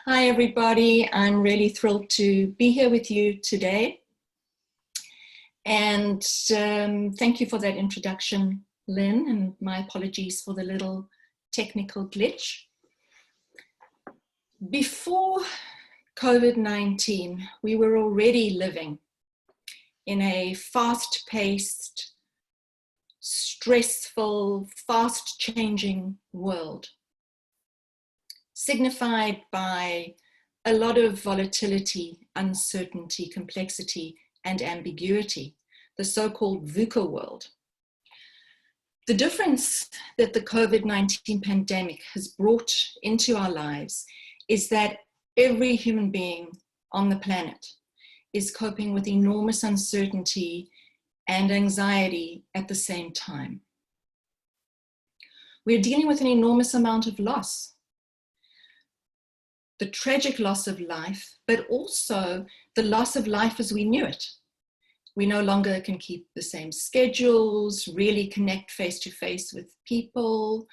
Hi, everybody. I'm really thrilled to be here with you today. And thank you for that introduction, Lynn, and my apologies for the little technical glitch. Before COVID-19, we were already living in a fast-paced, stressful, fast-changing world, signified by a lot of volatility, uncertainty, complexity, and ambiguity, the so-called VUCA world. The difference that the COVID-19 pandemic has brought into our lives is that every human being on the planet is coping with enormous uncertainty and anxiety at the same time. We're dealing with an enormous amount of loss. The tragic loss of life, but also the loss of life as we knew it. We no longer can keep the same schedules, really connect face-to-face with people.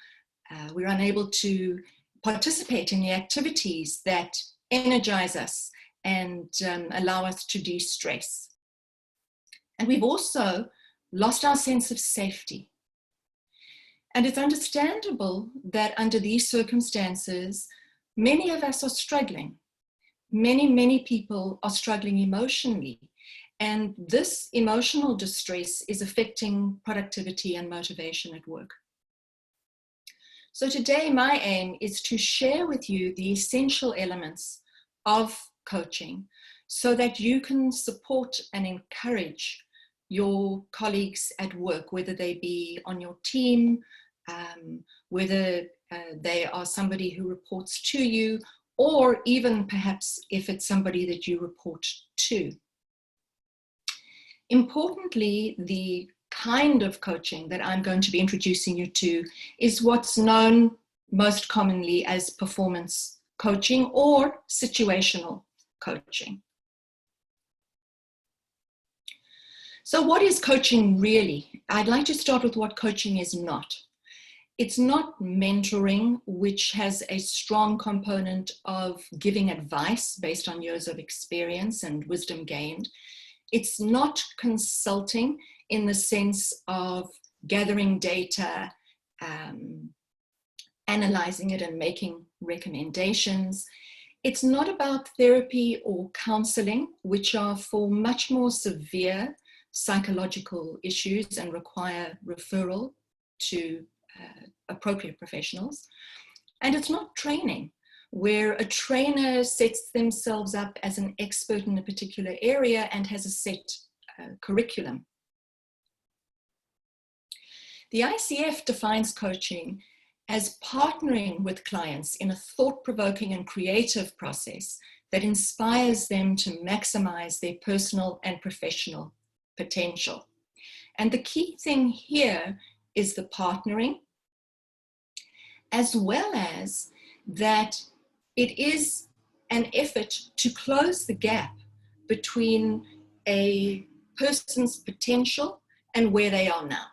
We're unable to participate in the activities that energize us and allow us to de-stress. And we've also lost our sense of safety. And it's understandable that under these circumstances, many of us are struggling. Many people are struggling emotionally. And this emotional distress is affecting productivity and motivation at work. So today, my aim is to share with you the essential elements of coaching so that you can support and encourage your colleagues at work, whether they be on your team, whether they are somebody who reports to you, or even perhaps if it's somebody that you report to. Importantly, the kind of coaching that I'm going to be introducing you to is what's known most commonly as performance coaching or situational coaching. So what is coaching really? I'd like to start with what coaching is not. It's not mentoring, which has a strong component of giving advice based on years of experience and wisdom gained. It's not consulting in the sense of gathering data, analyzing it and making recommendations. It's not about therapy or counseling, which are for much more severe psychological issues and require referral to appropriate professionals. And it's not training, where a trainer sets themselves up as an expert in a particular area and has a set curriculum. The ICF defines coaching as partnering with clients in a thought-provoking and creative process that inspires them to maximize their personal and professional potential. And the key thing here is the partnering, as well as that it is an effort to close the gap between a person's potential and where they are now.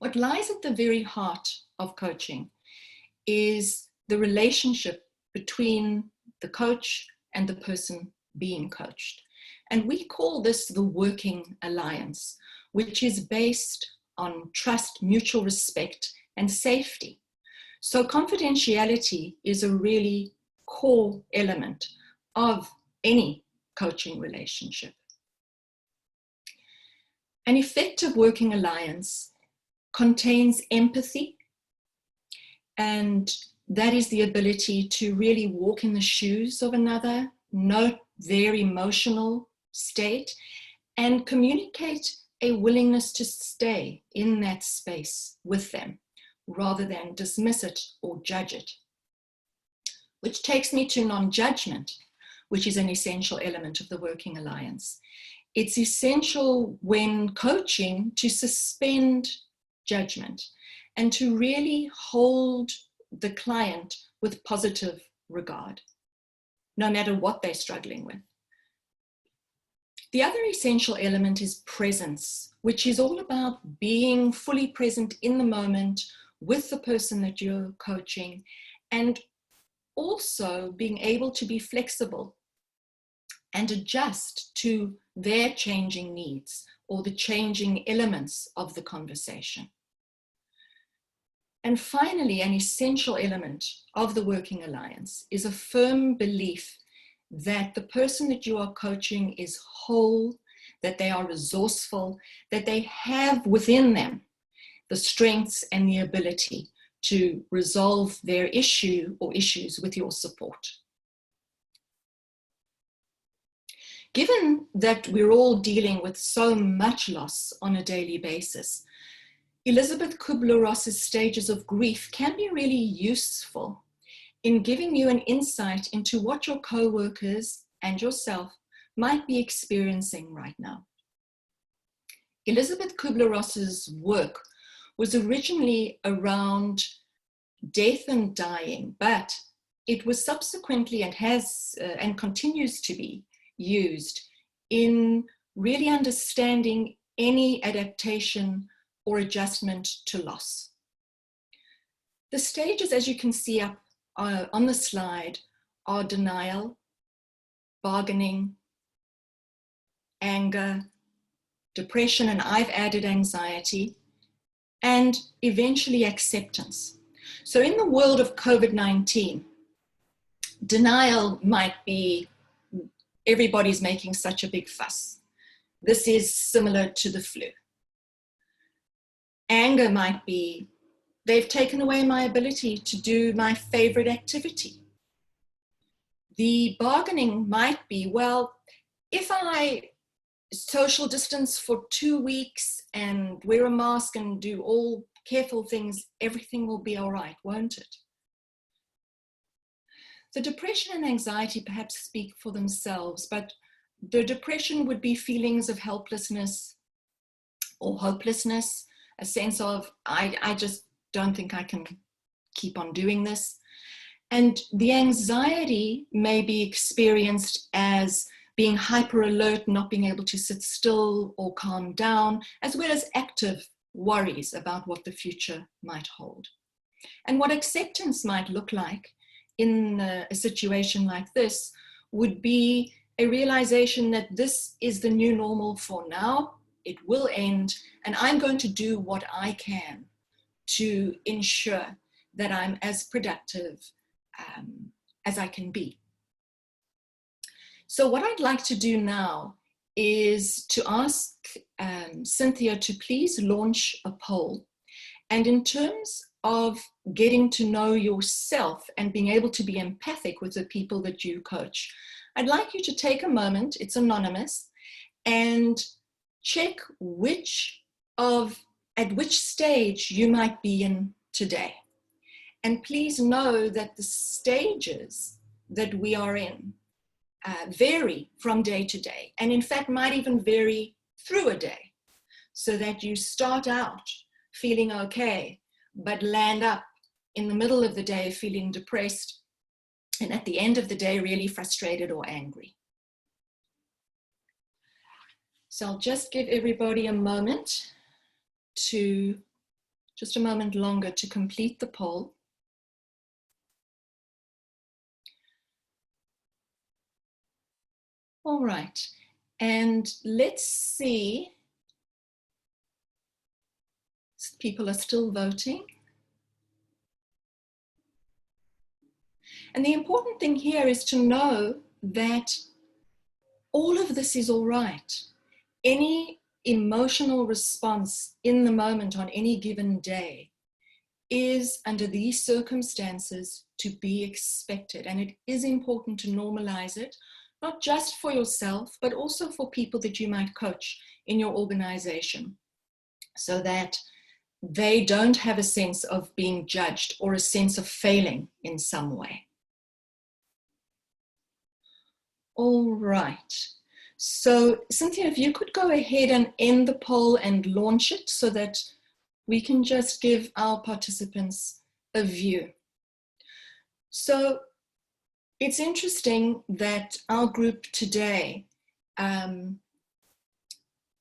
What lies at the very heart of coaching is the relationship between the coach and the person being coached. And we call this the working alliance, which is based on trust, mutual respect, and safety. So confidentiality is a really core element of any coaching relationship. An effective working alliance contains empathy, and that is the ability to really walk in the shoes of another, note their emotional state, and communicate a willingness to stay in that space with them rather than dismiss it or judge it. Which takes me to non-judgment, which is an essential element of the working alliance. It's essential when coaching to suspend judgment and to really hold the client with positive regard, no matter what they're struggling with. The other essential element is presence, which is all about being fully present in the moment with the person that you're coaching, and also being able to be flexible and adjust to their changing needs or the changing elements of the conversation. And finally, an essential element of the working alliance is a firm belief that the person that you are coaching is whole, that they are resourceful, that they have within them the strengths and the ability to resolve their issue or issues with your support. Given that we're all dealing with so much loss on a daily basis, Elizabeth Kubler-Ross's stages of grief can be really useful in giving you an insight into what your co-workers and yourself might be experiencing right now. Elizabeth Kubler-Ross's work was originally around death and dying, but it was subsequently and has and continues to be used in really understanding any adaptation or adjustment to loss. The stages, as you can see up on the slide, are denial, bargaining, anger, depression, and I've added anxiety, and eventually acceptance. So in the world of COVID-19, denial might be everybody's making such a big fuss. This is similar to the flu. Anger might be, they've taken away my ability to do my favorite activity. The bargaining might be, well, if I social distance for 2 weeks and wear a mask and do all careful things, everything will be all right, won't it? The depression and anxiety perhaps speak for themselves, but the depression would be feelings of helplessness or hopelessness, a sense of, I just don't think I can keep on doing this. And the anxiety may be experienced as being hyper alert, not being able to sit still or calm down, as well as active worries about what the future might hold. And what acceptance might look like in a situation like this would be a realization that this is the new normal for now, it will end, and I'm going to do what I can to ensure that I'm as productive as I can be. So what I'd like to do now is to ask Cynthia to please launch a poll. And in terms of getting to know yourself and being able to be empathic with the people that you coach, I'd like you to take a moment, it's anonymous, and check at which stage you might be in today. And please know that the stages that we are in vary from day to day, and in fact might even vary through a day, so that you start out feeling okay, but land up in the middle of the day feeling depressed, and at the end of the day really frustrated or angry. So I'll just give everybody a moment longer to complete the poll. All right, and let's see. People are still voting. And the important thing here is to know that all of this is all right. Any emotional response in the moment on any given day is, under these circumstances, to be expected. And it is important to normalize it, not just for yourself, but also for people that you might coach in your organization, so that they don't have a sense of being judged or a sense of failing in some way. All right. So Cynthia, if you could go ahead and end the poll and launch it so that we can just give our participants a view. So it's interesting that our group today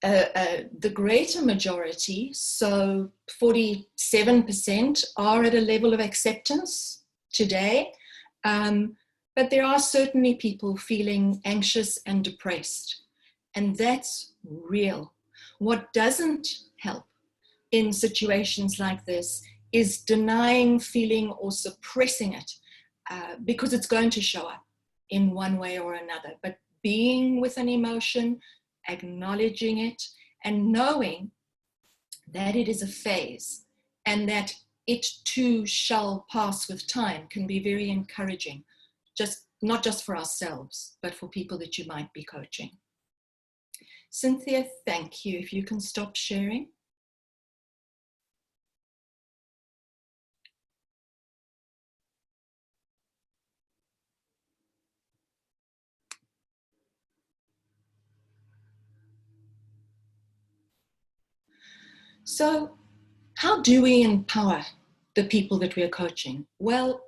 the greater majority, so 47%, are at a level of acceptance today. But there are certainly people feeling anxious and depressed, and that's real. What doesn't help in situations like this is denying feeling or suppressing it, because it's going to show up in one way or another. But being with an emotion, acknowledging it, and knowing that it is a phase and that it too shall pass with time can be very encouraging, not just for ourselves, but for people that you might be coaching. Cynthia, thank you. If you can stop sharing. So how do we empower the people that we are coaching? Well,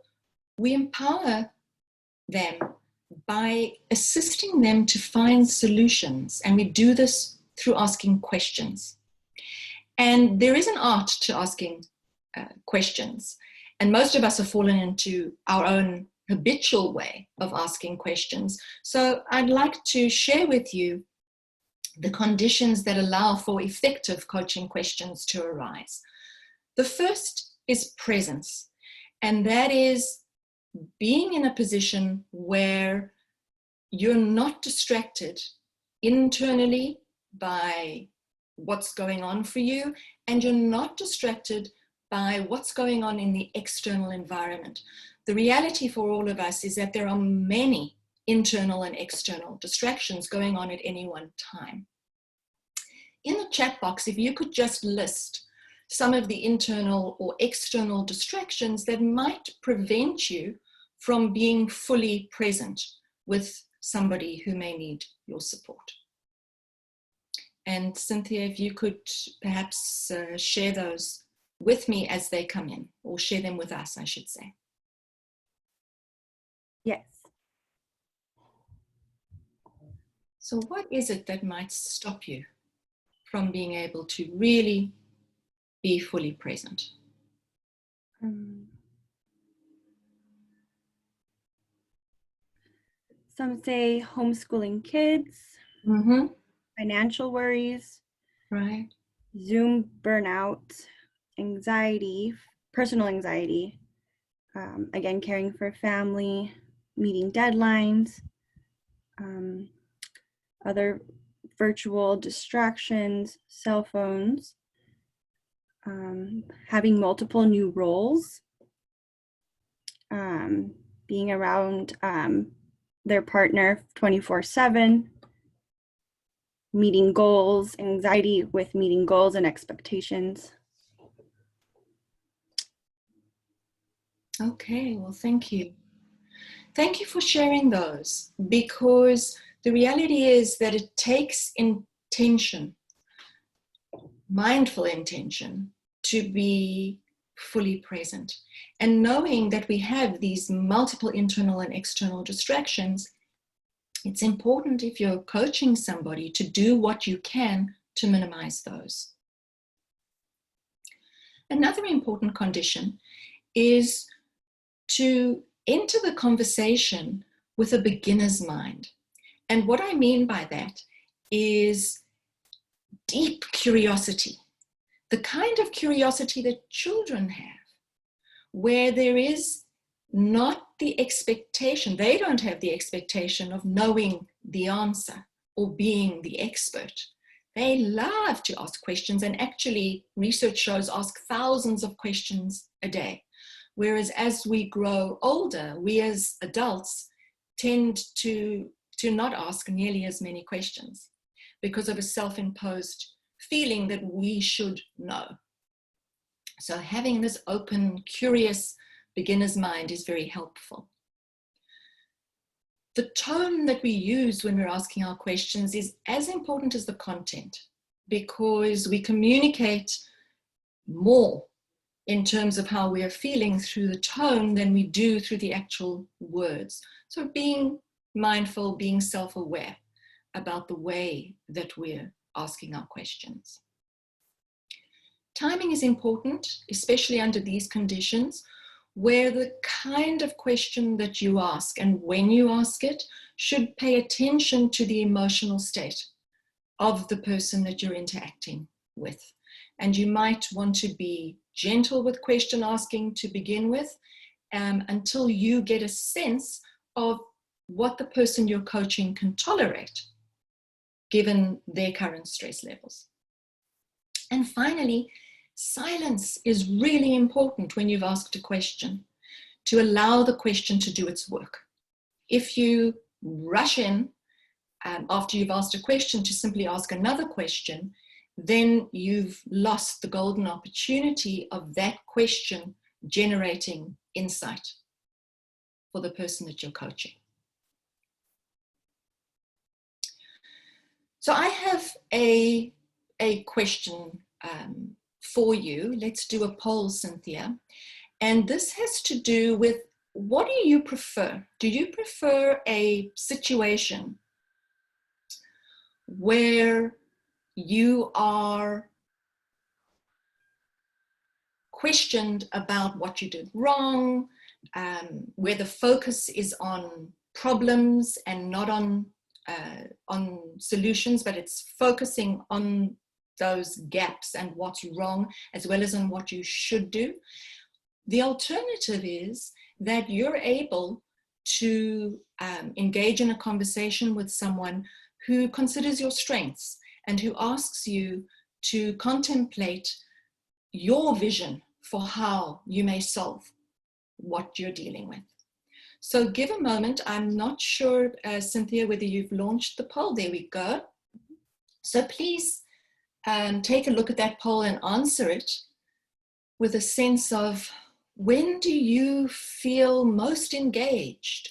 we empower them by assisting them to find solutions, and we do this through asking questions. And there is an art to asking questions, and most of us have fallen into our own habitual way of asking questions. So I'd like to share with you the conditions that allow for effective coaching questions to arise. The first is presence, and that is being in a position where you're not distracted internally by what's going on for you, and you're not distracted by what's going on in the external environment. The reality for all of us is that there are many internal and external distractions going on at any one time. In the chat box, if you could just list some of the internal or external distractions that might prevent you from being fully present with somebody who may need your support. And Cynthia, if you could perhaps share those with me as they come in, or share them with us, I should say. Yes. So what is it that might stop you from being able to really be fully present? Some say homeschooling kids, financial worries, right? Zoom burnout, anxiety, personal anxiety, again, caring for family, meeting deadlines, other virtual distractions, cell phones, having multiple new roles, being around their partner 24/7, meeting goals, anxiety with meeting goals and expectations. Okay, well, thank you. Thank you for sharing those, because the reality is that it takes intention, mindful intention, to be fully present. And knowing that we have these multiple internal and external distractions, it's important, if you're coaching somebody, to do what you can to minimize those. Another important condition is to enter the conversation with a beginner's mind. And what I mean by that is deep curiosity, the kind of curiosity that children have, where there is not the expectation, they don't have the expectation of knowing the answer or being the expert. They love to ask questions, and actually research shows ask thousands of questions a day. Whereas as we grow older, we as adults tend to not ask nearly as many questions because of a self-imposed feeling that we should know. So having this open, curious beginner's mind is very helpful. The tone that we use when we're asking our questions is as important as the content, because we communicate more in terms of how we are feeling through the tone than we do through the actual words. So being mindful, being self-aware about the way that we're asking our questions. Timing is important, especially under these conditions, where the kind of question that you ask and when you ask it should pay attention to the emotional state of the person that you're interacting with. And you might want to be gentle with question asking to begin with, until you get a sense of what the person you're coaching can tolerate, given their current stress levels. And finally, silence is really important when you've asked a question, to allow the question to do its work. If you rush in after you've asked a question to simply ask another question, then you've lost the golden opportunity of that question generating insight for the person that you're coaching. So I have a question for you. Let's do a poll, Cynthia. And this has to do with, what do you prefer? Do you prefer a situation where you are questioned about what you did wrong, where the focus is on problems and not on solutions, but it's focusing on those gaps and what's wrong, as well as on what you should do? The alternative is that you're able to engage in a conversation with someone who considers your strengths and who asks you to contemplate your vision for how you may solve what you're dealing with. So give a moment. I'm not sure, Cynthia, whether you've launched the poll. There we go. So please take a look at that poll and answer it with a sense of, when do you feel most engaged,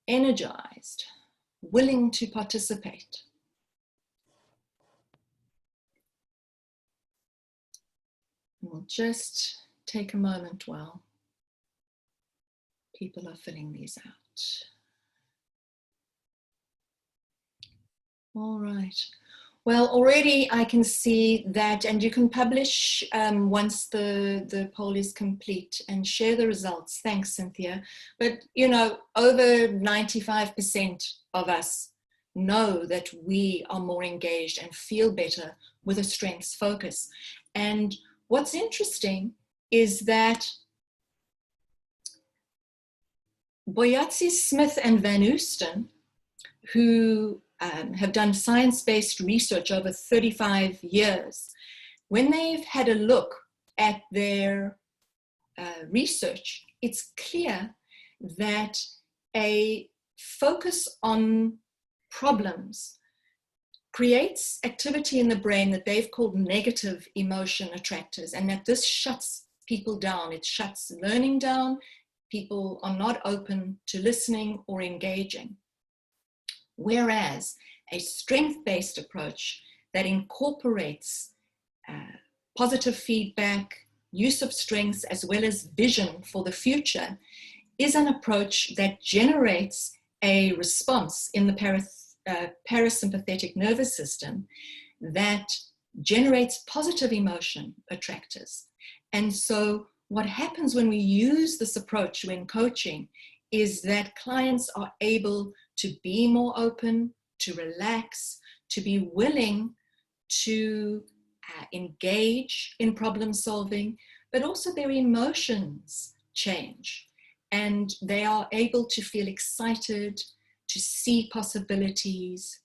energized, willing to participate? We'll just take a moment while people are filling these out. All right. Well, already I can see that, and you can publish once the poll is complete and share the results. Thanks, Cynthia. But, you know, over 95% of us know that we are more engaged and feel better with a strengths focus. And what's interesting is that Boyatsi, Smith, and Van Oosten, who have done science-based research over 35 years, when they've had a look at their research, it's clear that a focus on problems creates activity in the brain that they've called negative emotion attractors, and that this shuts people down. It shuts learning down. People are not open to listening or engaging. Whereas a strength-based approach that incorporates positive feedback, use of strengths, as well as vision for the future, is an approach that generates a response in the parasympathetic nervous system that generates positive emotion attractors. And so what happens when we use this approach when coaching is that clients are able to be more open, to relax, to be willing to engage in problem solving, but also their emotions change and they are able to feel excited, to see possibilities,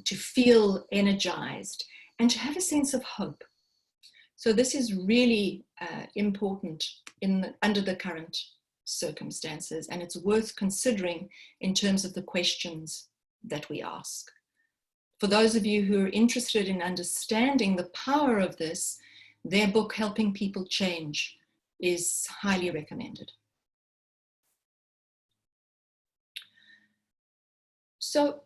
to feel energized, and to have a sense of hope. So this is really important under the current circumstances, and it's worth considering in terms of the questions that we ask. For those of you who are interested in understanding the power of this, their book, Helping People Change, is highly recommended. So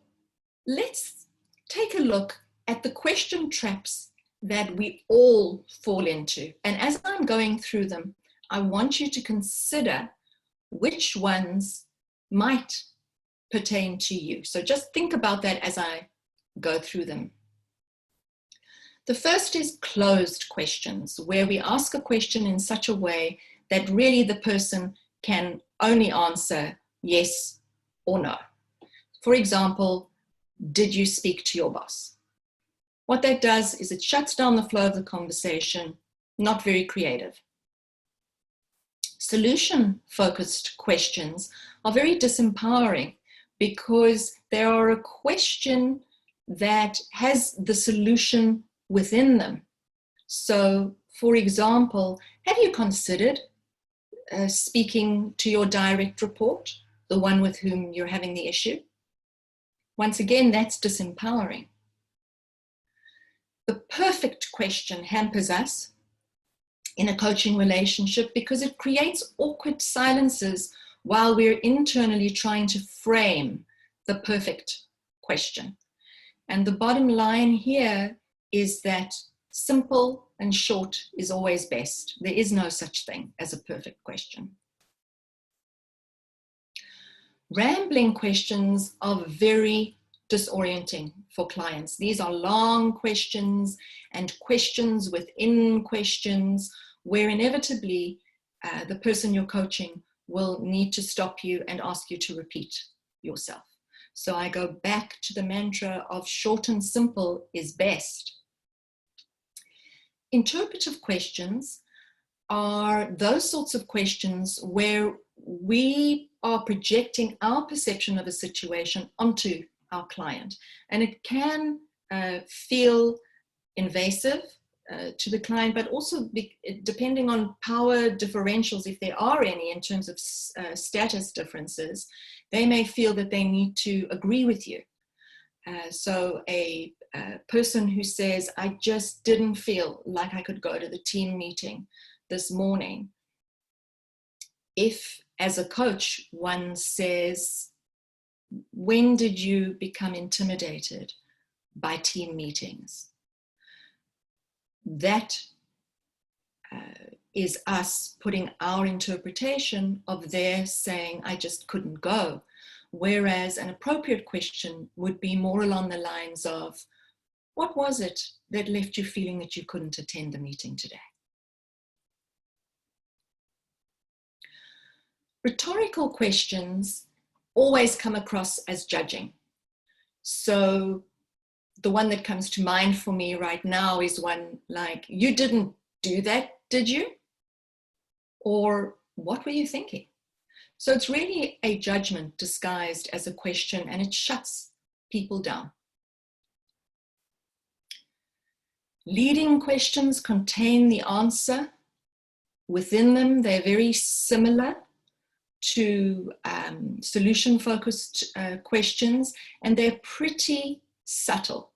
let's take a look at the question traps that we all fall into. And as I'm going through them, I want you to consider which ones might pertain to you. So just think about that as I go through them. The first is closed questions, where we ask a question in such a way that really the person can only answer yes or no. For example, did you speak to your boss? What that does is it shuts down the flow of the conversation, not very creative. Solution-focused questions are very disempowering because they are a question that has the solution within them. So, for example, have you considered speaking to your direct report, the one with whom you're having the issue? Once again, that's disempowering. The perfect question hampers us in a coaching relationship because it creates awkward silences while we're internally trying to frame the perfect question. And the bottom line here is that simple and short is always best. There is no such thing as a perfect question. Rambling questions are very disorienting for clients. These are long questions and questions within questions where inevitably the person you're coaching will need to stop you and ask you to repeat yourself. So I go back to the mantra of short and simple is best. Interpretive questions are those sorts of questions where we are projecting our perception of a situation onto our client. And it can feel invasive to the client, but also depending on power differentials, if there are any in terms of status differences, they may feel that they need to agree with you. So a person who says, I just didn't feel like I could go to the team meeting this morning. If, as a coach, one says, when did you become intimidated by team meetings? That is us putting our interpretation of their saying, I just couldn't go. Whereas an appropriate question would be more along the lines of, what was it that left you feeling that you couldn't attend the meeting today? Rhetorical questions always come across as judging. So the one that comes to mind for me right now is one like, you didn't do that, did you? Or what were you thinking? So it's really a judgment disguised as a question, and it shuts people down. Leading questions contain the answer within them. They're very similar to solution-focused questions, and they're pretty subtle.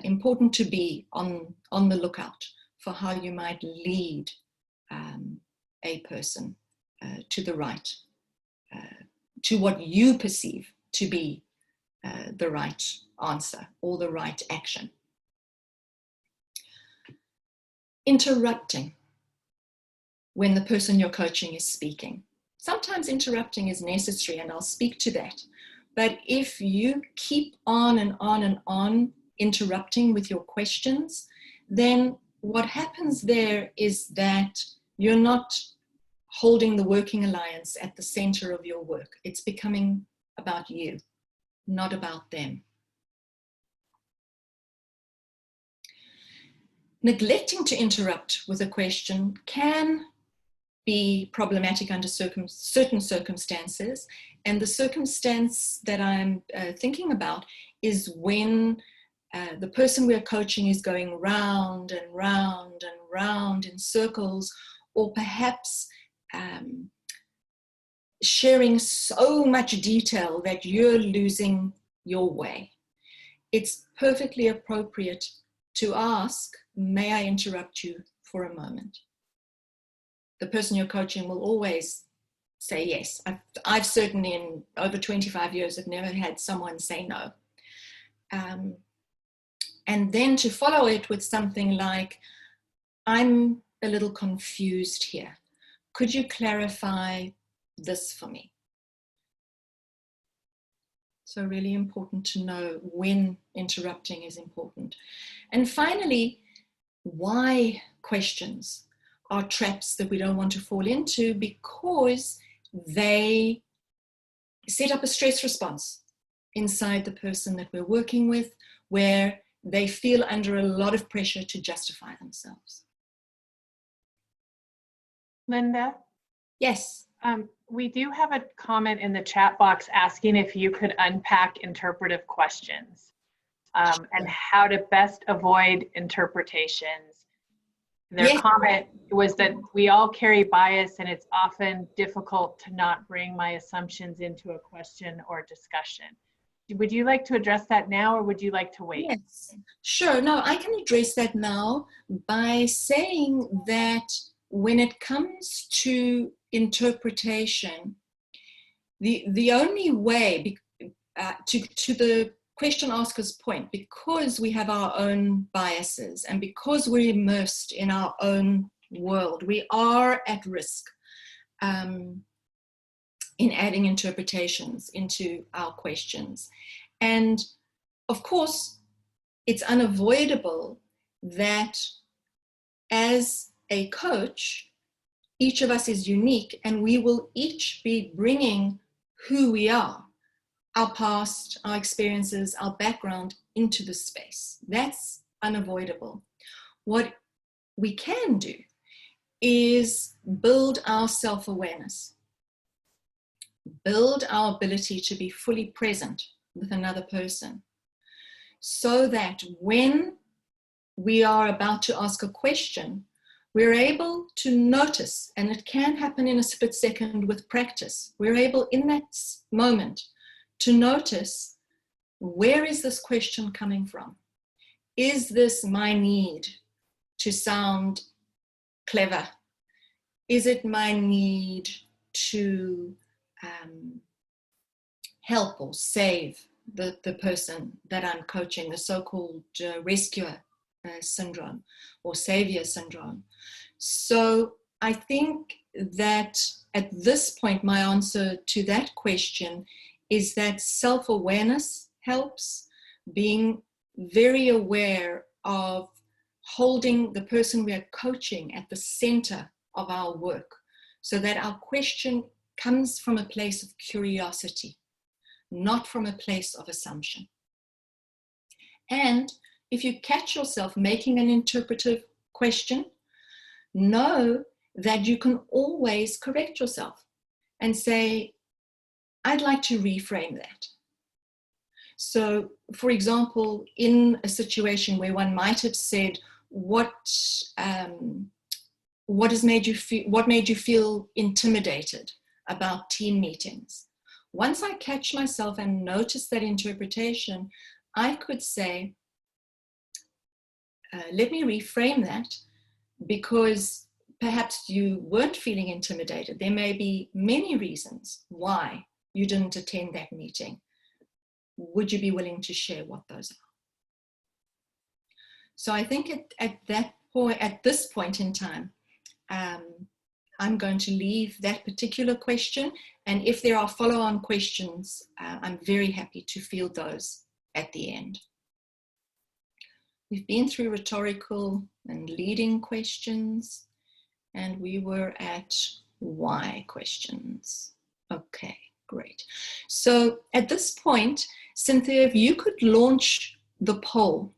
Important to be on the lookout for how you might lead a person to the right, to what you perceive to be the right answer or the right action. Interrupting when the person you're coaching is speaking. Sometimes interrupting is necessary, and I'll speak to that. But if you keep on and on and on interrupting with your questions, then what happens there is that you're not holding the working alliance at the center of your work. It's becoming about you, not about them. Neglecting to interrupt with a question can be problematic under certain circumstances. And the circumstance that I'm thinking about is when the person we're coaching is going round and round and round in circles, or perhaps sharing so much detail that you're losing your way. It's perfectly appropriate to ask, may I interrupt you for a moment? The person you're coaching will always say yes. I've certainly, in over 25 years, have never had someone say no. And then to follow it with something like, I'm a little confused here. Could you clarify this for me? So really important to know when interrupting is important. And finally, why questions are traps that we don't want to fall into, because they set up a stress response inside the person that we're working with, where they feel under a lot of pressure to justify themselves. Linda? Yes. We do have a comment in the chat box asking if you could unpack interpretive questions and how to best avoid interpretations. Their Yes. comment was that we all carry bias and it's often difficult to not bring my assumptions into a question or discussion. Would you like to address that now, or would you like to wait? Yes, sure. No, I can address that now by saying that when it comes to interpretation, the only way, to the question asker's point, because we have our own biases and because we're immersed in our own world, we are at risk in adding interpretations into our questions. And of course, it's unavoidable that as a coach, each of us is unique, and we will each be bringing who we are, our past, our experiences, our background into the space. That's unavoidable. What we can do is build our self-awareness, build our ability to be fully present with another person, so that when we are about to ask a question, we're able to notice, and it can happen in a split second with practice, we're able in that moment to notice, where is this question coming from? Is this my need to sound clever? Is it my need to help or save the person that I'm coaching, the so-called rescuer syndrome or savior syndrome? So I think that at this point, my answer to that question is that self-awareness helps, being very aware of holding the person we are coaching at the center of our work, so that our question comes from a place of curiosity, not from a place of assumption. And if you catch yourself making an interpretive question, know that you can always correct yourself and say, I'd like to reframe that. So, for example, in a situation where one might have said, what made you feel intimidated about team meetings? Once I catch myself and notice that interpretation, I could say, let me reframe that, because perhaps you weren't feeling intimidated. There may be many reasons why you didn't attend that meeting. Would you be willing to share what those are? So I think at this point in time, I'm going to leave that particular question. And if there are follow-on questions, I'm very happy to field those at the end. We've been through rhetorical and leading questions, and we were at why questions. Okay, great. So at this point, Cynthia, if you could launch the poll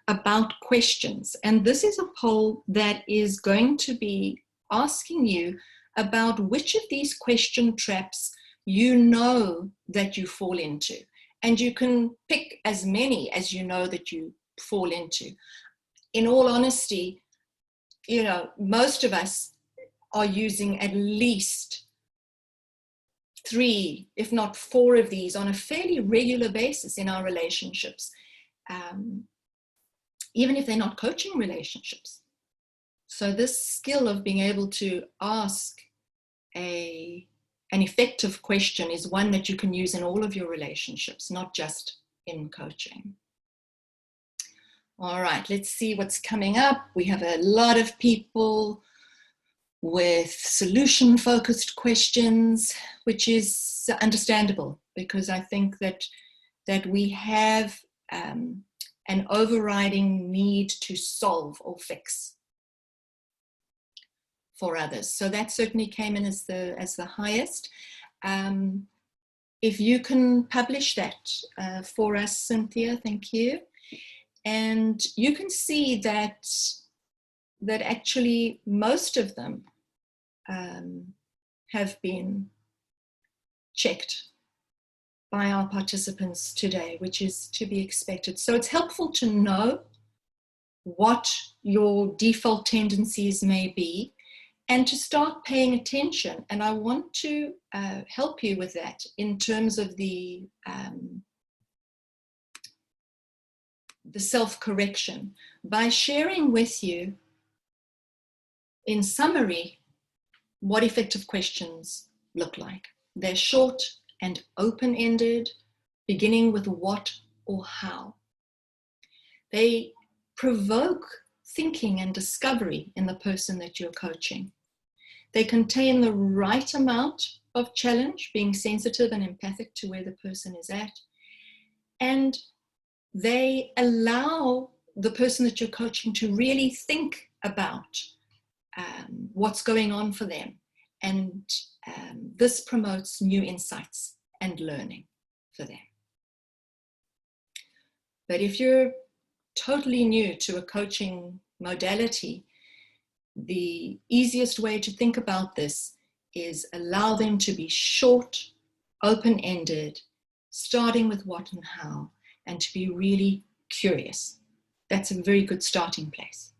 about questions, and this is a poll that is going to be asking you about which of these question traps you know that you fall into, and you can pick as many as you know that you fall into. In all honesty, you know, most of us are using at least 3, if not 4 of these on a fairly regular basis in our relationships, even if they're not coaching relationships. So this skill of being able to ask an effective question is one that you can use in all of your relationships, not just in coaching. All right, let's see what's coming up. We have a lot of people with solution-focused questions, which is understandable, because I think that that we have an overriding need to solve or fix for others. So that certainly came in as the highest. If you can publish that for us, Cynthia, thank you. And you can see that actually most of them have been checked by our participants today, which is to be expected. So it's helpful to know what your default tendencies may be and to start paying attention. And I want to help you with that in terms of the self-correction by sharing with you, in summary, what effective questions look like. They're short and open-ended, beginning with what or how. They provoke thinking and discovery in the person that you're coaching. They contain the right amount of challenge, being sensitive and empathic to where the person is at. And they allow the person that you're coaching to really think about what's going on for them. And this promotes new insights and learning for them. But if you're totally new to a coaching modality, the easiest way to think about this is allow them to be short, open-ended, starting with what and how, and to be really curious. That's a very good starting place.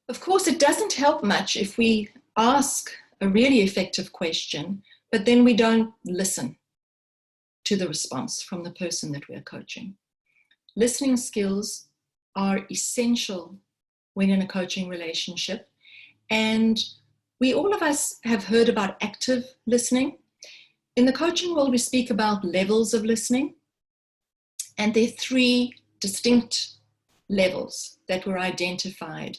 Of course, it doesn't help much if we ask a really effective question, but then we don't listen to the response from the person that we're coaching. Listening skills are essential when in a coaching relationship. And all of us have heard about active listening. In the coaching world, we speak about levels of listening. And there are 3 distinct levels that were identified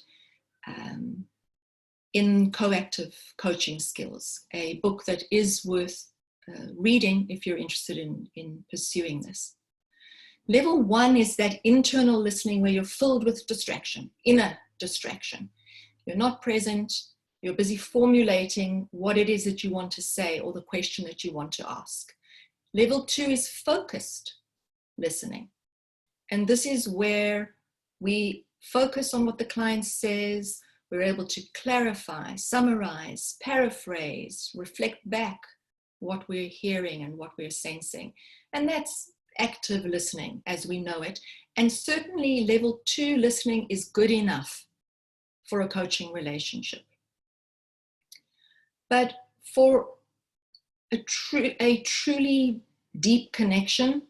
in Coactive Coaching Skills, a book that is worth reading if you're interested in pursuing this. Level 1 is that internal listening where you're filled with distraction, inner distraction. You're not present, you're busy formulating what it is that you want to say or the question that you want to ask. Level 2 is focused listening. And this is where we focus on what the client says. We're able to clarify, summarize, paraphrase, reflect back what we're hearing and what we're sensing. And that's active listening as we know it. And certainly level 2 listening is good enough for a coaching relationship. But for a truly deep connection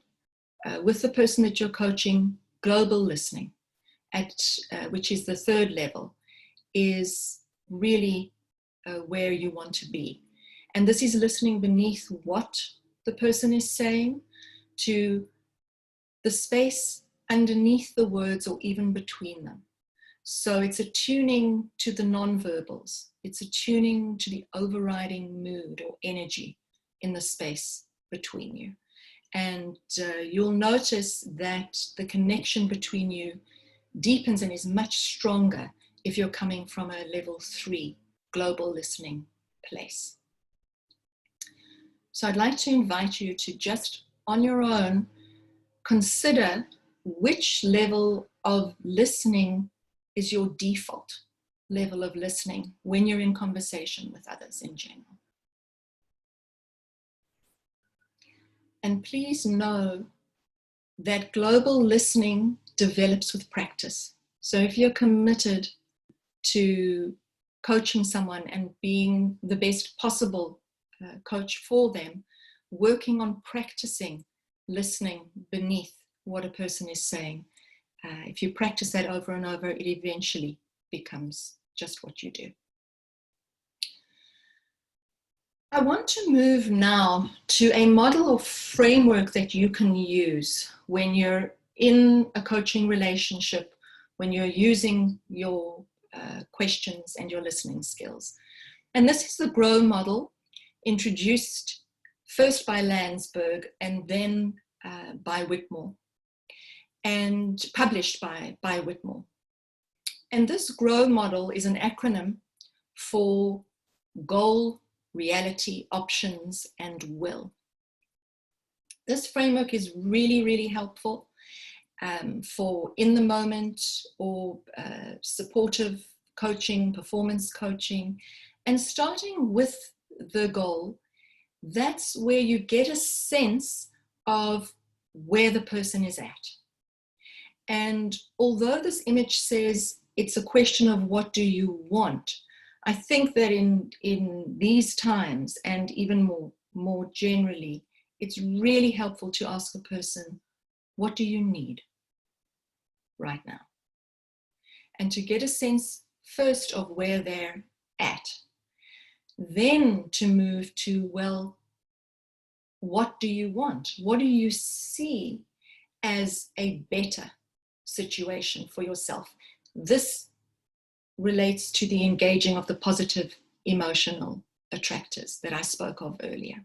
with the person that you're coaching, global listening, which is the 3rd level, is really where you want to be. And this is listening beneath what the person is saying to the space underneath the words or even between them. So it's attuning to the nonverbals. It's attuning to the overriding mood or energy in the space between you. And you'll notice that the connection between you deepens and is much stronger if you're coming from a level 3 global listening place. So I'd like to invite you to just on your own consider which level of listening is your default level of listening when you're in conversation with others in general. And please know that global listening develops with practice. So if you're committed to coaching someone and being the best possible coach for them, working on practicing listening beneath what a person is saying. If you practice that over and over, it eventually becomes just what you do. I want to move now to a model or framework that you can use when you're in a coaching relationship, when you're using your questions and your listening skills. And this is the GROW model, introduced first by Landsberg and then by Whitmore, and published by Whitmore. And this GROW model is an acronym for goal, reality, options, and will. This framework is really, really helpful for in the moment or supportive coaching, performance coaching, and starting with the goal. That's where you get a sense of where the person is at. And although this image says it's a question of what do you want, I think that in these times, and even more generally, it's really helpful to ask a person, what do you need right now? And to get a sense first of where they're at, then to move to, well, what do you want? What do you see as a better situation for yourself? This relates to the engaging of the positive emotional attractors that I spoke of earlier.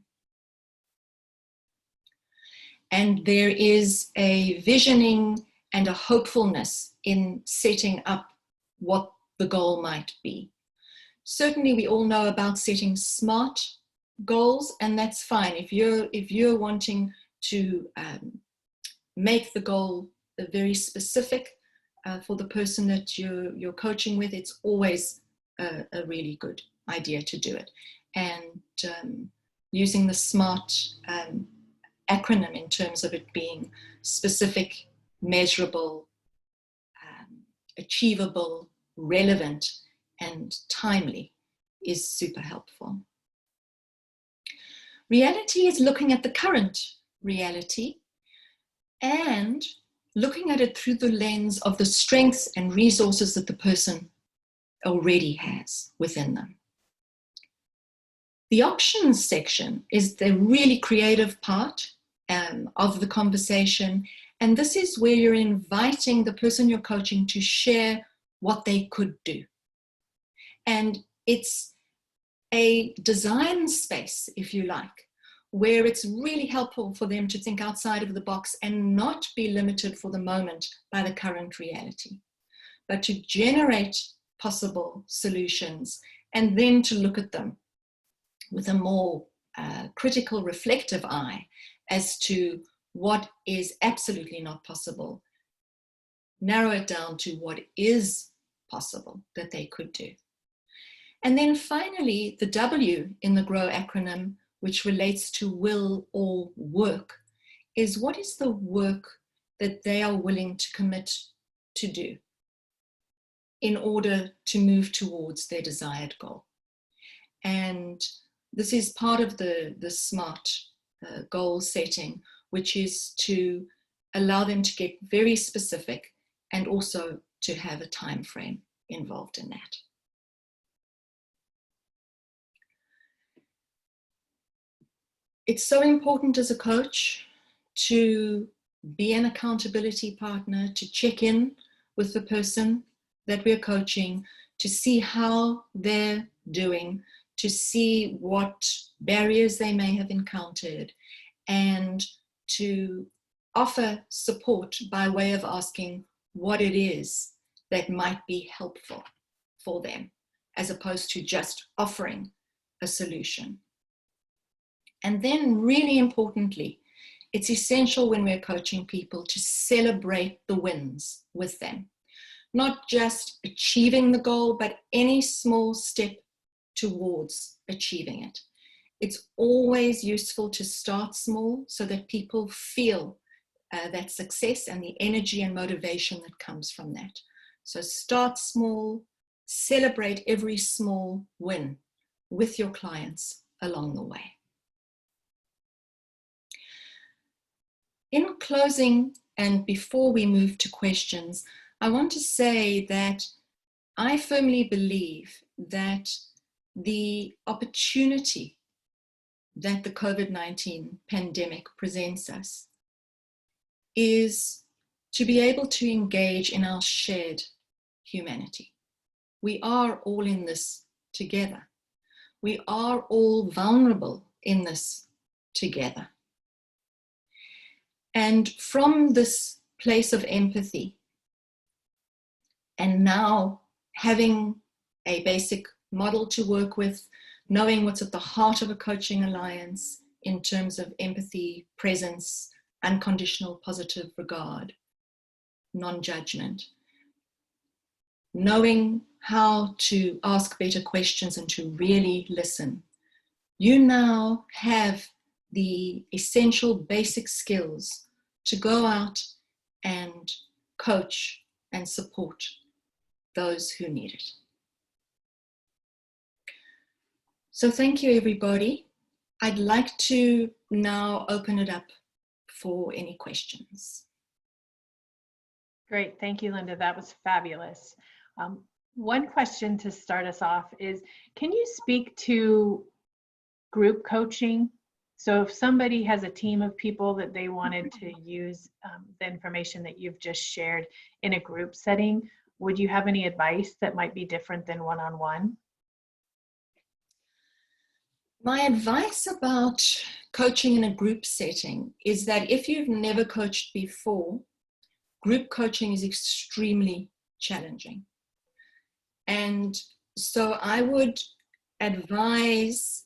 And there is a visioning and a hopefulness in setting up what the goal might be. Certainly we all know about setting SMART goals, and that's fine. If you're wanting to make the goal very specific for the person that you're coaching with, it's always a really good idea to do it. And using the SMART acronym in terms of it being specific, measurable, achievable, relevant, and timely is super helpful. Reality is looking at the current reality and looking at it through the lens of the strengths and resources that the person already has within them. The options section is the really creative part of the conversation, and this is where you're inviting the person you're coaching to share what they could do. And it's a design space, if you like, where it's really helpful for them to think outside of the box and not be limited for the moment by the current reality, but to generate possible solutions and then to look at them with a more critical, reflective eye as to what is absolutely not possible, narrow it down to what is possible that they could do. And then finally, the W in the GROW acronym, which relates to will or work, is what is the work that they are willing to commit to do in order to move towards their desired goal. And this is part of the SMART goal setting, which is to allow them to get very specific and also to have a time frame involved in that. It's so important as a coach to be an accountability partner, to check in with the person that we're coaching, to see how they're doing, to see what barriers they may have encountered, and to offer support by way of asking what it is that might be helpful for them, as opposed to just offering a solution. And then really importantly, it's essential when we're coaching people to celebrate the wins with them. Not just achieving the goal, but any small step towards achieving it. It's always useful to start small so that people feel that success and the energy and motivation that comes from that. So start small, celebrate every small win with your clients along the way. In closing, and before we move to questions, I want to say that I firmly believe that the opportunity that the COVID-19 pandemic presents us is to be able to engage in our shared humanity. We are all in this together. We are all vulnerable in this together. And from this place of empathy, and now having a basic model to work with, knowing what's at the heart of a coaching alliance in terms of empathy, presence, unconditional positive regard, non-judgment, knowing how to ask better questions and to really listen, you now have the essential basic skills to go out and coach and support those who need it. So thank you, everybody. I'd like to now open it up for any questions. Great, thank you, Linda. That was fabulous. One question to start us off is, can you speak to group coaching? So if somebody has a team of people that they wanted to use the information that you've just shared in a group setting, would you have any advice that might be different than one-on-one? My advice about coaching in a group setting is that if you've never coached before, group coaching is extremely challenging. And so I would advise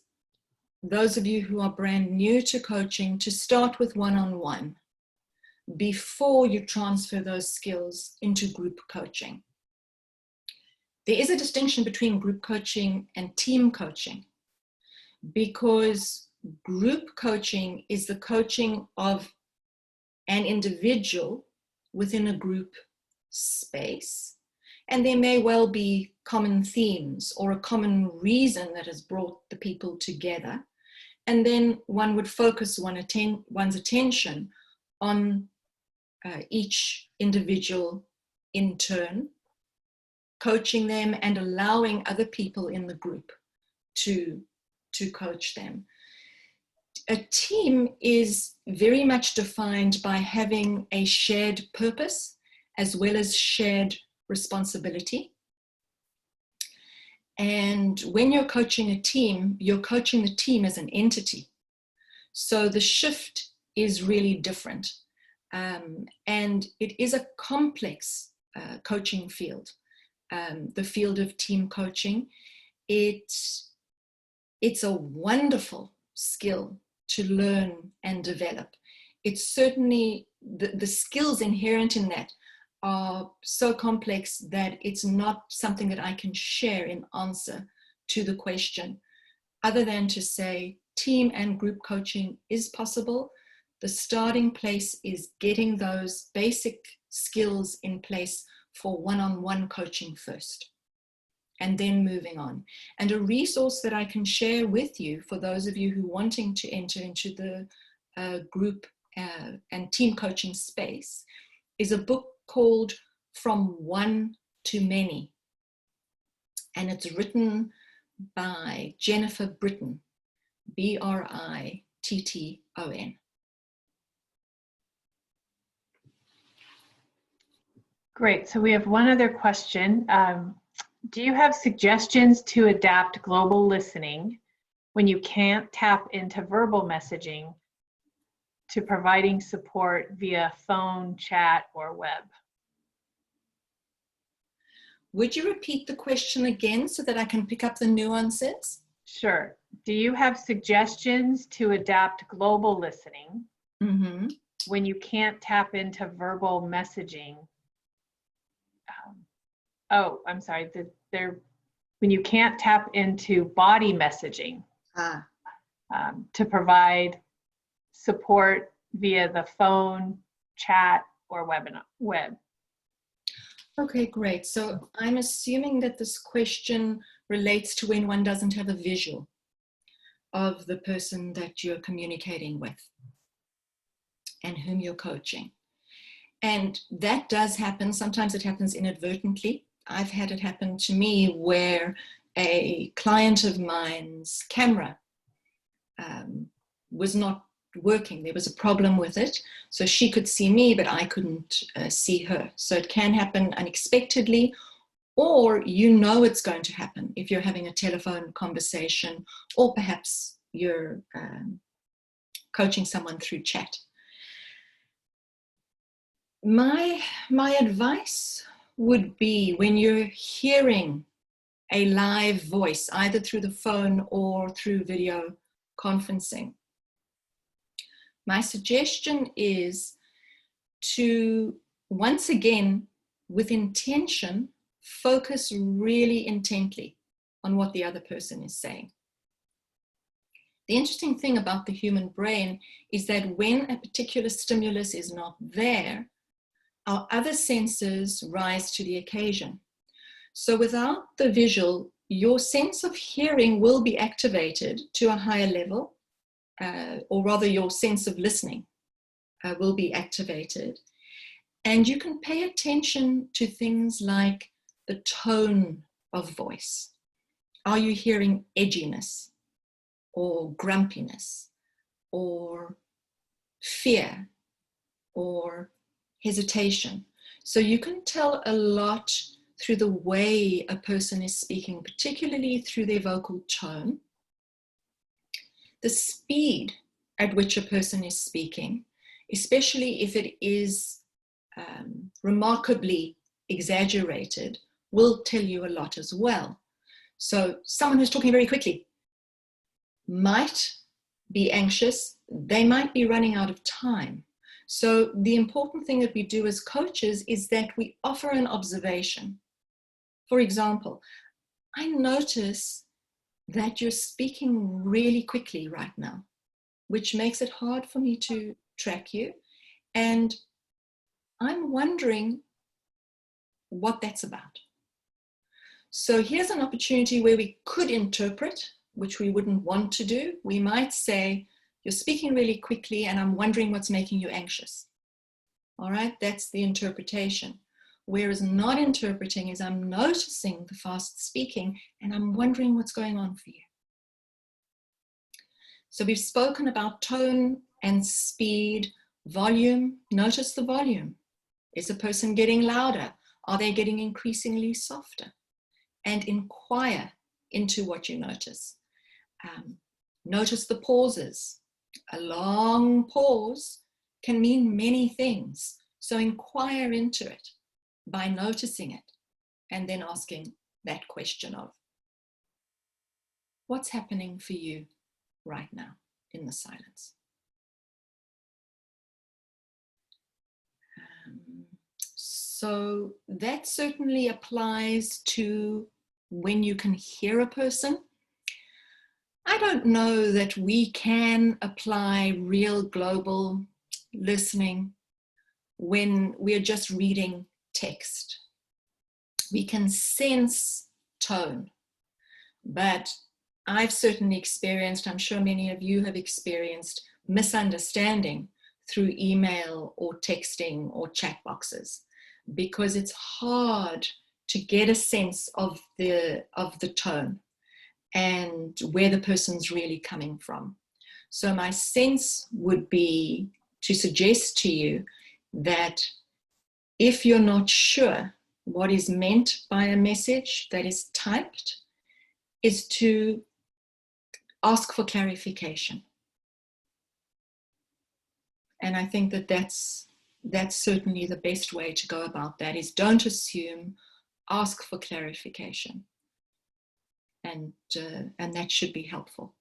those of you who are brand new to coaching to start with one-on-one before you transfer those skills into group coaching. There is a distinction between group coaching and team coaching, because group coaching is the coaching of an individual within a group space, and there may well be common themes or a common reason that has brought the people together, and then one would focus one's attention on each individual in turn, coaching them and allowing other people in the group to coach them. A team is very much defined by having a shared purpose as well as shared responsibility. And when you're coaching a team, you're coaching the team as an entity. So the shift is really different. And it is a complex coaching field, the field of team coaching. It's a wonderful skill to learn and develop. It's certainly, the skills inherent in that are so complex that it's not something that I can share in answer to the question, other than to say team and group coaching is possible. The starting place is getting those basic skills in place for one-on-one coaching first, and then moving on. And a resource that I can share with you for those of you who are wanting to enter into the group and team coaching space is a book called From One to Many. And it's written by Jennifer Britton, Britton. Great, so we have one other question. Do you have suggestions to adapt global listening when you can't tap into verbal messaging to providing support via phone, chat, or web? Would you repeat the question again so that I can pick up the nuances? Sure. Do you have suggestions to adapt global listening when you can't tap into verbal messaging? When you can't tap into body messaging to provide support via the phone, chat, or web. Okay, great. So I'm assuming that this question relates to when one doesn't have a visual of the person that you're communicating with and whom you're coaching. And that does happen. Sometimes it happens inadvertently. I've had it happen to me where a client of mine's camera was not working. There was a problem with it. So she could see me, but I couldn't see her. So it can happen unexpectedly, or you know it's going to happen if you're having a telephone conversation, or perhaps you're coaching someone through chat. My advice would be, when you're hearing a live voice, either through the phone or through video conferencing, my suggestion is to, once again, with intention, focus really intently on what the other person is saying. The interesting thing about the human brain is that when a particular stimulus is not there, our other senses rise to the occasion. So without the visual, your sense of hearing will be activated to a higher level, or rather your sense of listening will be activated. And you can pay attention to things like the tone of voice. Are you hearing edginess or grumpiness or fear or hesitation? So you can tell a lot through the way a person is speaking, particularly through their vocal tone, the speed at which a person is speaking, especially if it is remarkably exaggerated, will tell you a lot as well. So someone who's talking very quickly might be anxious, they might be running out of time. So the important thing that we do as coaches is that we offer an observation. For example, I notice that you're speaking really quickly right now, which makes it hard for me to track you. And I'm wondering what that's about. So here's an opportunity where we could interpret, which we wouldn't want to do. We might say, you're speaking really quickly and I'm wondering what's making you anxious. All right, that's the interpretation. Whereas not interpreting is, I'm noticing the fast speaking and I'm wondering what's going on for you. So we've spoken about tone and speed, volume. Notice the volume. Is a person getting louder? Are they getting increasingly softer? And inquire into what you notice. Notice the pauses. A long pause can mean many things. So inquire into it by noticing it and then asking that question of, what's happening for you right now in the silence? So that certainly applies to when you can hear a person. I don't know that we can apply real global listening when we're just reading text. We can sense tone, but I've certainly experienced, I'm sure many of you have experienced, misunderstanding through email or texting or chat boxes, because it's hard to get a sense of the tone and where the person's really coming from. So my sense would be to suggest to you that if you're not sure what is meant by a message that is typed, is to ask for clarification. And I think that that's certainly the best way to go about that, is don't assume, ask for clarification. And that should be helpful.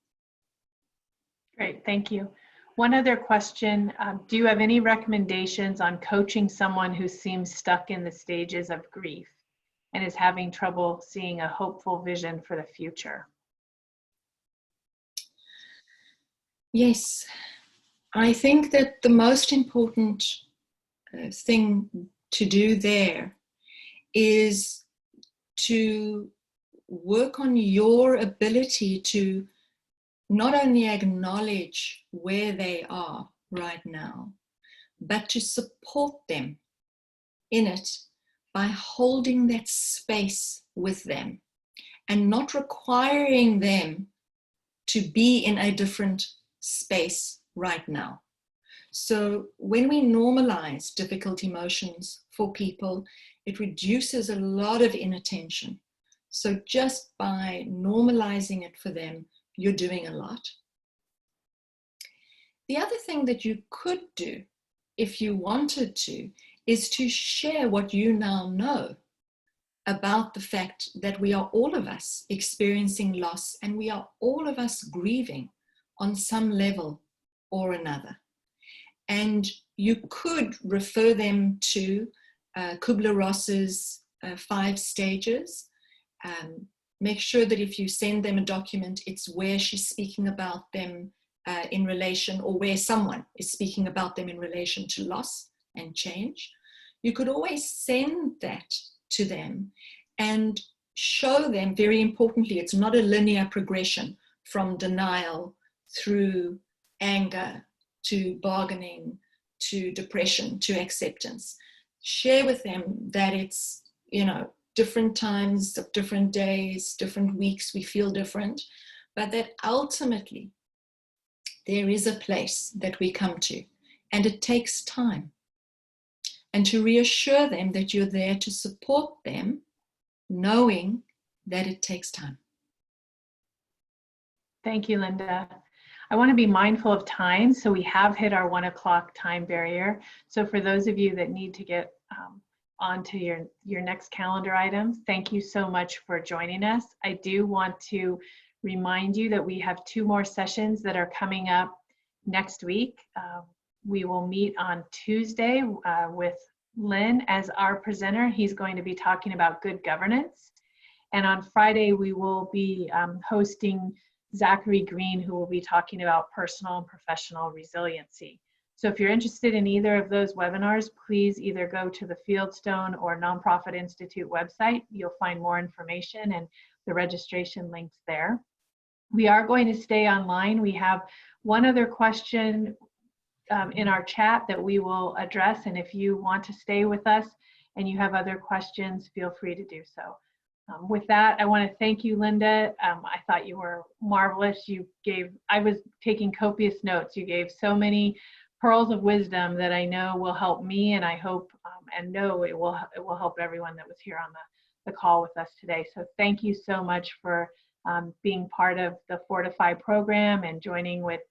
Great, thank you. One other question, do you have any recommendations on coaching someone who seems stuck in the stages of grief and is having trouble seeing a hopeful vision for the future? Yes, I think that the most important thing to do there is to work on your ability to not only acknowledge where they are right now, but to support them in it by holding that space with them and not requiring them to be in a different space right now. So when we normalize difficult emotions for people, it reduces a lot of inattention. So just by normalizing it for them, you're doing a lot. The other thing that you could do, if you wanted to, is to share what you now know about the fact that we are all of us experiencing loss, and we are all of us grieving on some level or another. And you could refer them to Kubler-Ross's 5 stages. Make sure that if you send them a document, it's where she's speaking about them in relation, or where someone is speaking about them in relation to loss and change. You could always send that to them and show them, very importantly, it's not a linear progression from denial through anger to bargaining to depression to acceptance. Share with them that it's, different times of different days, different weeks, we feel different, but that ultimately there is a place that we come to, and it takes time. And to reassure them that you're there to support them, knowing that it takes time. Thank you, Linda. I want to be mindful of time, so we have hit our 1 o'clock time barrier. So for those of you that need to get onto your next calendar items, thank you so much for joining us. I do want to remind you that we have 2 more sessions that are coming up next week. We will meet on Tuesday with Lynn as our presenter. He's going to be talking about good governance. And on Friday, we will be hosting Zachary Green, who will be talking about personal and professional resiliency. So if you're interested in either of those webinars, please either go to the Fieldstone or Nonprofit Institute website. You'll find more information and the registration links there. We are going to stay online. We have one other question in our chat that we will address, and if you want to stay with us and you have other questions, feel free to do so. With that, I want to thank you, Linda. I thought you were marvelous. I was taking copious notes. You gave so many pearls of wisdom that I know will help me, and I hope and know it will help everyone that was here on the call with us today. So thank you so much for being part of the FORTIFY program and joining with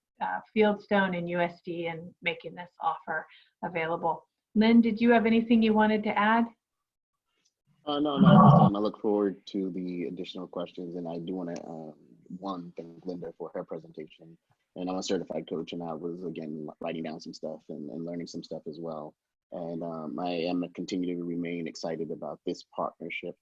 Fieldstone and USD and making this offer available. Lynn, did you have anything you wanted to add? No, not at this time. I look forward to the additional questions, and I do want to, thank Linda for her presentation. And I'm a certified coach, and I was, again, writing down some stuff and learning some stuff as well. And I am continue to remain excited about this partnership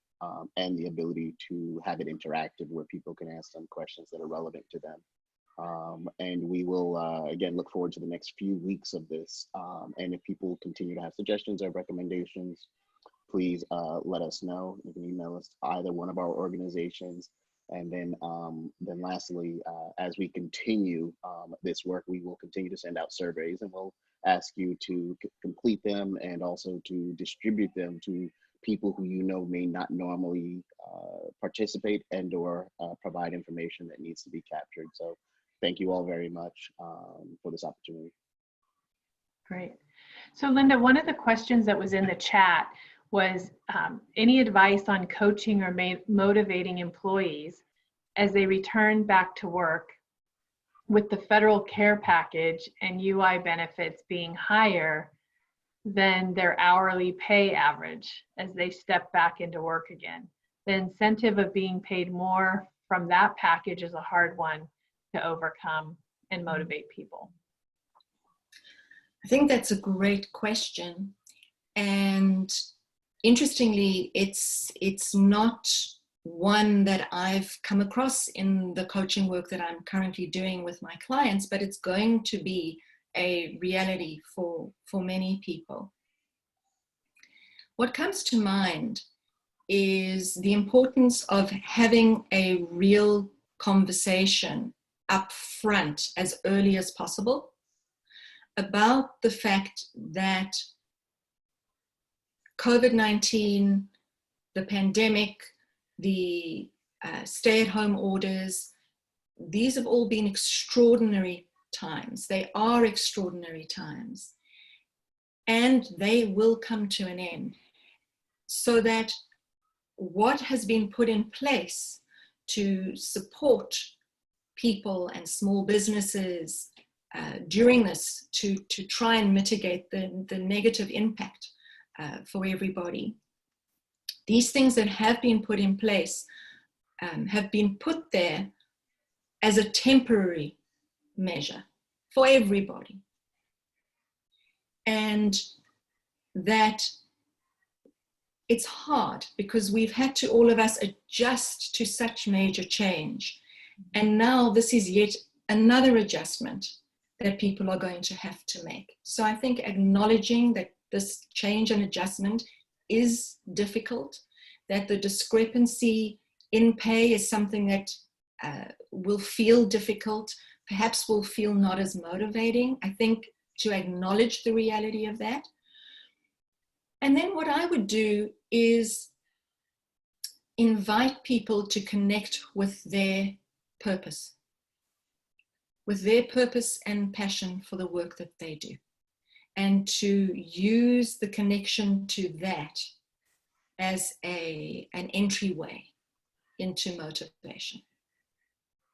and the ability to have it interactive where people can ask some questions that are relevant to them. And we will, again, look forward to the next few weeks of this. And if people continue to have suggestions or recommendations, please let us know. You can email us either one of our organizations. And then lastly, as we continue this work, we will continue to send out surveys, and we'll ask you to complete them and also to distribute them to people who may not normally participate and or provide information that needs to be captured. So thank you all very much for this opportunity. Great. So Linda, one of the questions that was in the chat was any advice on coaching or motivating employees as they return back to work with the federal care package and UI benefits being higher than their hourly pay average as they step back into work again. The incentive of being paid more from that package is a hard one to overcome and motivate people. I think that's a great question. And interestingly, it's not one that I've come across in the coaching work that I'm currently doing with my clients, but it's going to be a reality for many people. What comes to mind is the importance of having a real conversation up front as early as possible about the fact that COVID-19, the pandemic, the stay-at-home orders, these have all been extraordinary times. They are extraordinary times, and they will come to an end. So that what has been put in place to support people and small businesses during this to try and mitigate the negative impact for everybody. These things that have been put in place have been put there as a temporary measure for everybody. And that it's hard because we've had to, all of us, adjust to such major change. And now this is yet another adjustment that people are going to have to make. So I think acknowledging that this change and adjustment is difficult, that the discrepancy in pay is something that will feel difficult, perhaps will feel not as motivating. I think to acknowledge the reality of that. And then what I would do is invite people to connect with their purpose and passion for the work that they do, and to use the connection to that as an entryway into motivation.